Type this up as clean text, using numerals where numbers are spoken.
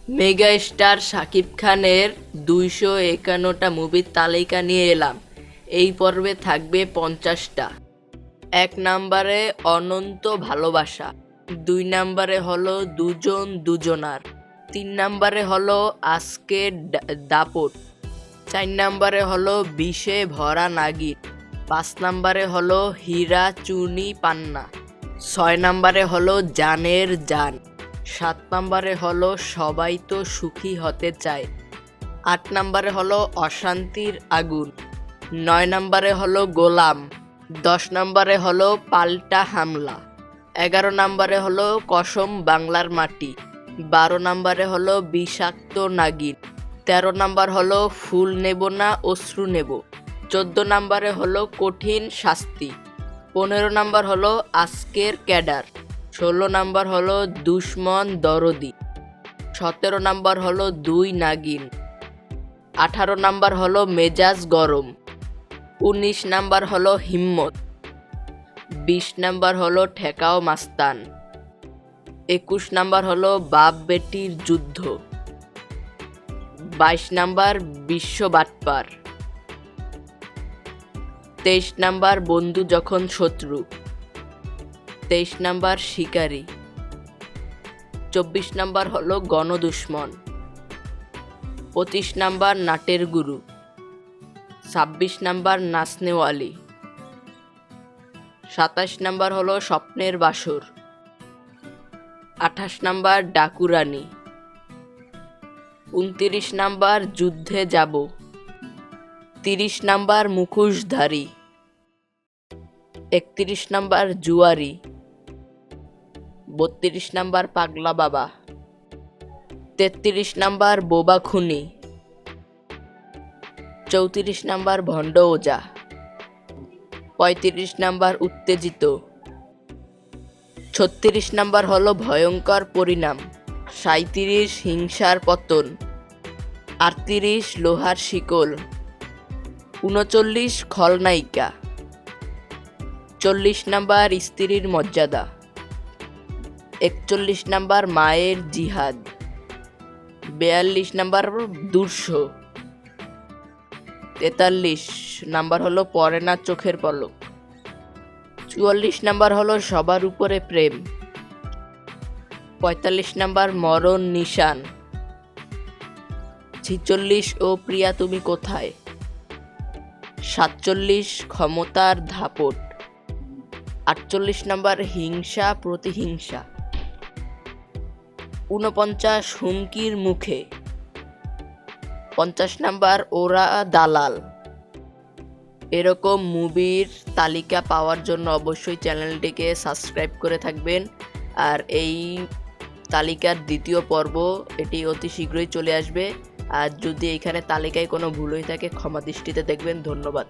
Mega star Shakib খানের 251টা মুভির তালিকা নিয়ে এলাম। এই পর্বে থাকবে 50টা। 1 নম্বরে অনন্ত ভালোবাসা, 2 নম্বরে হলো দুজন দুজনার, 3 নম্বরে হলো আজকের দাপট, 4 নম্বরে হলো বিষে ভরা নাগিন, 5 নম্বরে হলো হীরা চুনি পান্না, 6 নম্বরে হলো জানের জান, 7 নম্বরে হলো সবাই তো সুখী হতে চায়, 8 নম্বরে হলো অশান্তির আগুন, 9 নম্বরে হলো গোলাম, 10 নম্বরে হলো পাল্টা হামলা, 11 নম্বরে হলো কসম বাংলার মাটি, 12 নম্বরে হলো বিষাক্ত নাগিন, 13 নম্বর হলো ফুল নেব না অশ্রু নেব, 14 নম্বরে হলো কঠিন শাস্তি, 15 নম্বর হলো আজকের ক্যাডার, 16 নম্বর হলো দুশ্মন দরদি, 17 নম্বর হলো দুই নাগিন, 18 নম্বর হলো মেজাজ গরম, 19 নম্বর হলো হিম্মত, 20 নম্বর হলো ঠেকাও মাস্তান, 21 নম্বর হলো বাপ বেটির যুদ্ধ, 22 নম্বর বিশ্ব বাটপার, 23 নম্বর বন্ধু যখন শত্রু, 23 নম্বর শিকারী, 24 নম্বর হলো গণদুশ্মন, 25 নম্বর নাটের গুরু, 26 নম্বর নাচনেওয়ালি, 27 নম্বর হলো স্বপ্নের বাসর, 28 নম্বর ডাকুরানি, 29 নম্বর যুদ্ধে যাব, 30 নম্বর মুখোশধারী, 31 নম্বর জুয়ারি, 32 নম্বর পাগলা বাবা, 33 নম্বর বোবা খুনি, 34 নম্বর ভণ্ড ওজা, 35 নম্বর উত্তেজিত, 36 নম্বর হলো ভয়ঙ্কর পরিণাম, 37 হিংসার পতন, 38 লোহার শিকল, 39 খলনায়িকা, 40 নম্বর স্ত্রীর মর্যাদা, 41 নম্বর মায়ের জিহাদ, 42 নম্বর দুর্শ, 43 নাম্বার হলো পরে না চোখের পলক, 44 নাম্বার হলো সবার উপরে প্রেম, 45 নাম্বার মরণ নিশান, 46 ও প্রিয়া তুমি কোথায়, 47 ক্ষমতার ধাপট, 48 নাম্বার হিংসা প্রতিহিংসা, 49 হুমকির মুখে, 50 নাম্বার ওরা দালাল। এরকম মুভির তালিকা পাওয়ার জন্য অবশ্যই চ্যানেলটিকে সাবস্ক্রাইব করে থাকবেন। আর এই তালিকার দ্বিতীয় পর্ব এটি অতি শীঘ্রই চলে আসবে। আর যদি এখানে তালিকায় কোনো ভুল হয়ে থাকে ক্ষমা দৃষ্টিতে দেখবেন। ধন্যবাদ।